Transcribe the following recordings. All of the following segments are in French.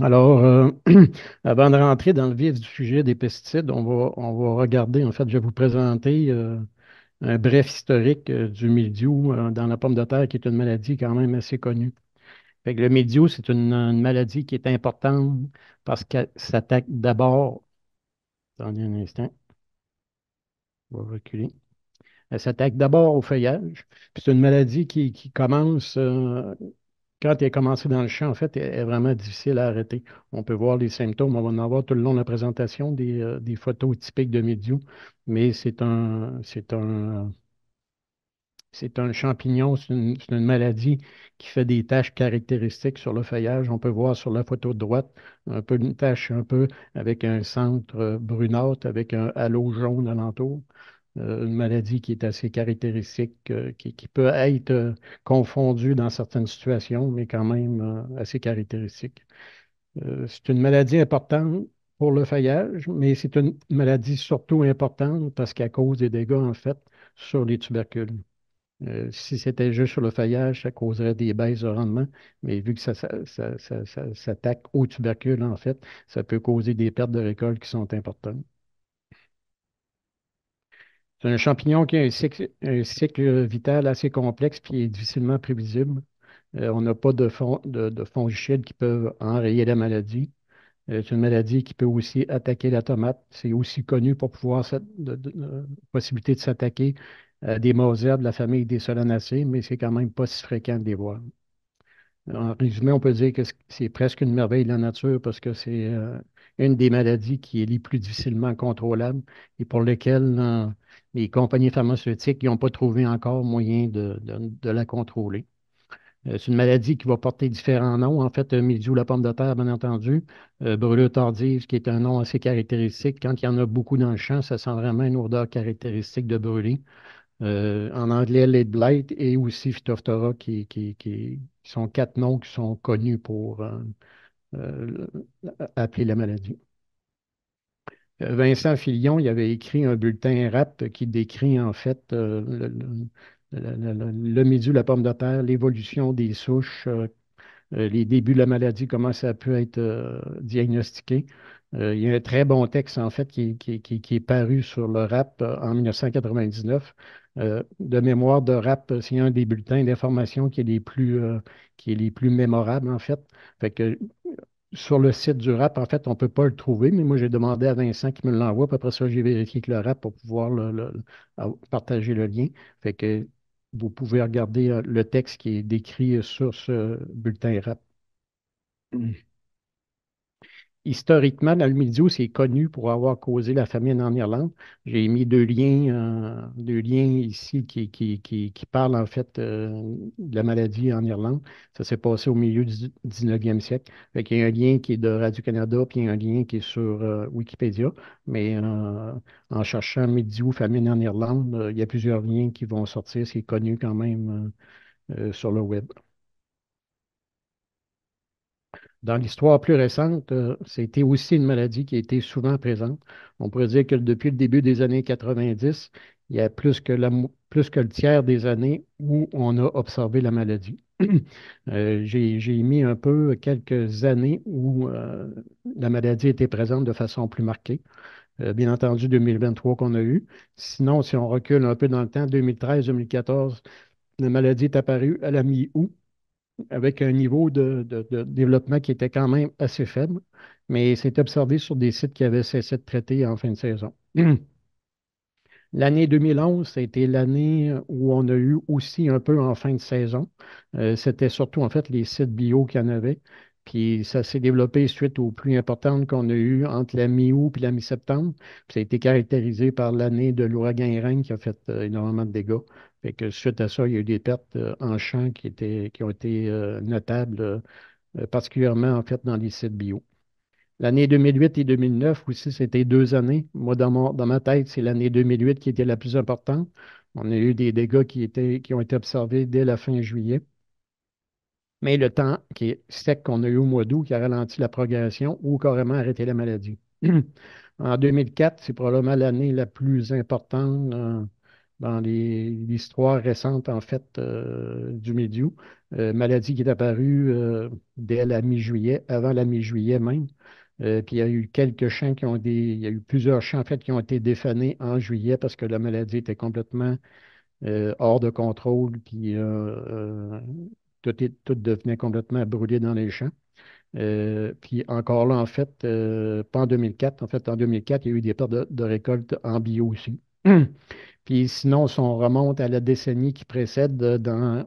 Alors, avant de rentrer dans le vif du sujet des pesticides, on va regarder, en fait, je vais vous présenter un bref historique du mildiou dans la pomme de terre, qui est une maladie quand même assez connue. Fait que le mildiou, c'est une maladie qui est importante parce qu'elle s'attaque d'abord, attendez un instant, on va reculer. Elle s'attaque d'abord au feuillage. Puis c'est une maladie qui commence, quand elle est commencée dans le champ, en fait, elle est vraiment difficile à arrêter. On peut voir les symptômes, on va en avoir tout le long de la présentation des photos typiques de mildiou, mais c'est un champignon, c'est une maladie qui fait des taches caractéristiques sur le feuillage. On peut voir sur la photo de droite un peu une tache un peu avec un centre brunâtre, avec un halo jaune alentour. Une maladie qui est assez caractéristique, qui peut être confondue dans certaines situations, mais quand même assez caractéristique. C'est une maladie importante pour le feuillage, mais c'est une maladie surtout importante parce qu'elle cause des dégâts, en fait, sur les tubercules. Si c'était juste sur le feuillage, ça causerait des baisses de rendement, mais vu que ça s'attaque aux tubercules, en fait, ça peut causer des pertes de récolte qui sont importantes. C'est un champignon qui a un cycle vital assez complexe puis est difficilement prévisible. On n'a pas de fongicides qui peuvent enrayer la maladie. C'est une maladie qui peut aussi attaquer la tomate. C'est aussi connu pour pouvoir possibilité de s'attaquer à des mausères de la famille des solanacées, mais c'est quand même pas si fréquent de les voir. En résumé, on peut dire que c'est presque une merveille de la nature parce que c'est une des maladies qui est les plus difficilement contrôlables et pour lesquelles les compagnies pharmaceutiques n'ont pas trouvé encore moyen de la contrôler. C'est une maladie qui va porter différents noms. En fait, mildiou la pomme de terre, bien entendu. Brûlure tardive, qui est un nom assez caractéristique. Quand il y en a beaucoup dans le champ, ça sent vraiment une odeur caractéristique de brûlé. En anglais, Late Blight et aussi Phytophthora, qui sont quatre noms qui sont connus pour euh, appeler la maladie. Vincent Filion, il avait écrit un bulletin RAP qui décrit en fait le mildiou, la pomme de terre, l'évolution des souches, les débuts de la maladie, comment ça peut être diagnostiqué. Il y a un très bon texte, en fait, qui est paru sur le RAP en 1999. De mémoire de RAP, c'est un des bulletins d'information qui est les plus mémorables, en fait. Fait que sur le site du RAP, en fait, on ne peut pas le trouver, mais moi, j'ai demandé à Vincent qu'il me l'envoie. Puis après ça, j'ai vérifié que le RAP pour pouvoir partager le lien. Fait que vous pouvez regarder le texte qui est décrit sur ce bulletin RAP. Historiquement, dans le milieu, c'est connu pour avoir causé la famine en Irlande. J'ai mis deux liens ici qui parlent en fait de la maladie en Irlande. Ça s'est passé au milieu du 19e siècle. Fait qu'il y a un lien qui est de Radio-Canada, puis il y a un lien qui est sur Wikipédia. Mais en cherchant Milieu, famine en Irlande, il y a plusieurs liens qui vont sortir. C'est connu quand même sur le web. Dans l'histoire plus récente, c'était aussi une maladie qui a été souvent présente. On pourrait dire que depuis le début des années 90, il y a plus que le tiers des années où on a observé la maladie. J'ai mis un peu quelques années où la maladie était présente de façon plus marquée. Bien entendu, 2023 qu'on a eu. Sinon, si on recule un peu dans le temps, 2013-2014, la maladie est apparue à la mi-août avec un niveau de développement qui était quand même assez faible, mais c'est observé sur des sites qui avaient cessé de traiter en fin de saison. L'année 2011, ça a été l'année où on a eu aussi un peu en fin de saison. C'était surtout en fait les sites bio qu'il y en avait. Puis ça s'est développé suite aux pluies importantes qu'on a eues entre la mi-août et la mi-septembre. Puis ça a été caractérisé par l'année de l'ouragan Irène qui a fait énormément de dégâts. Fait que suite à ça, il y a eu des pertes en champ qui ont été notables, particulièrement en fait dans les sites bio. L'année 2008 et 2009 aussi, c'était 2 années. Moi, dans ma tête, c'est l'année 2008 qui était la plus importante. On a eu des dégâts qui ont été observés dès la fin juillet. Mais le temps qui est sec qu'on a eu au mois d'août qui a ralenti la progression ou carrément arrêté la maladie. En 2004, c'est probablement l'année la plus importante dans l'histoire récente, en fait, du milieu. Maladie qui est apparue dès la mi-juillet, avant la mi-juillet même. Puis il y a eu quelques champs qui ont il y a eu plusieurs champs, en fait, qui ont été défanés en juillet parce que la maladie était complètement hors de contrôle, puis tout devenait complètement brûlé dans les champs. Puis encore là, en fait, pas en 2004. En fait, en 2004, il y a eu des pertes de récolte en bio aussi. Puis sinon, si on remonte à la décennie qui précède, dans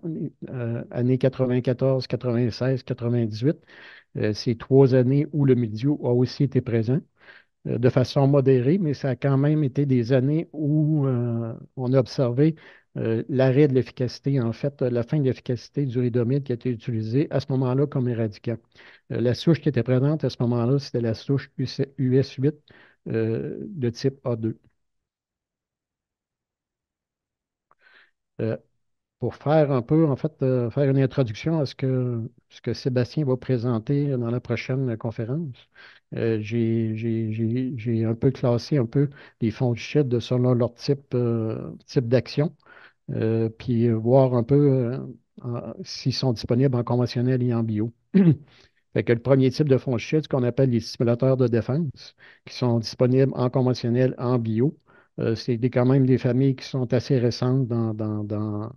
années 94, 96, 98, c'est 3 années où le mildiou a aussi été présent de façon modérée, mais ça a quand même été des années où on a observé l'arrêt de l'efficacité, en fait, la fin de l'efficacité du ridomide qui a été utilisé à ce moment-là comme éradiquant. La souche qui était présente à ce moment-là, c'était la souche US8 de type A2. Euh, pour faire un peu, en fait, faire une introduction à ce que Sébastien va présenter dans la prochaine conférence, j'ai un peu classé un peu les fongicides selon leur type d'action, puis voir un peu s'ils sont disponibles en conventionnel et en bio. Fait que le premier type de fongicide, ce qu'on appelle les stimulateurs de défense, qui sont disponibles en conventionnel, en bio, c'est quand même des familles qui sont assez récentes dans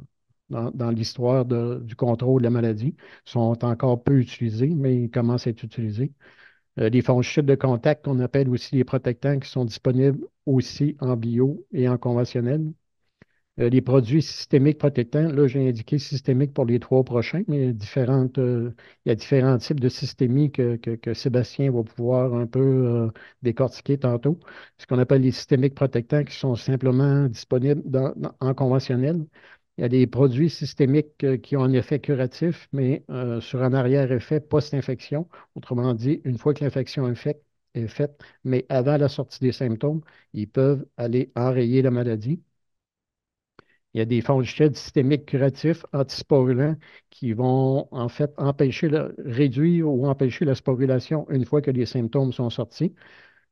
l'histoire du contrôle de la maladie, sont encore peu utilisés, mais ils commencent à être utilisés. Les fongicides de contact, qu'on appelle aussi les protectants, qui sont disponibles aussi en bio et en conventionnel. Les produits systémiques protectants, là, j'ai indiqué systémique pour les trois prochains, mais il y a différents types de systémie que Sébastien va pouvoir un peu décortiquer tantôt. Ce qu'on appelle les systémiques protectants qui sont simplement disponibles en conventionnel. Il y a des produits systémiques qui ont un effet curatif, mais sur un arrière-effet post-infection. Autrement dit, une fois que l'infection est faite, mais avant la sortie des symptômes, ils peuvent aller enrayer la maladie. Il y a des fongicides systémiques curatifs antisporulants qui vont en fait réduire ou empêcher la sporulation une fois que les symptômes sont sortis,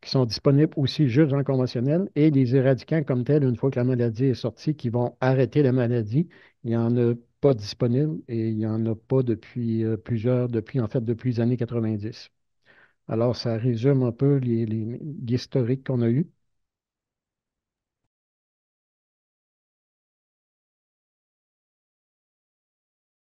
qui sont disponibles aussi juste en conventionnel, et les éradicants comme tels, une fois que la maladie est sortie, qui vont arrêter la maladie. Il n'y en a pas disponible et il n'y en a pas depuis depuis en fait depuis les années 90. Alors, ça résume un peu l'historique qu'on a eu.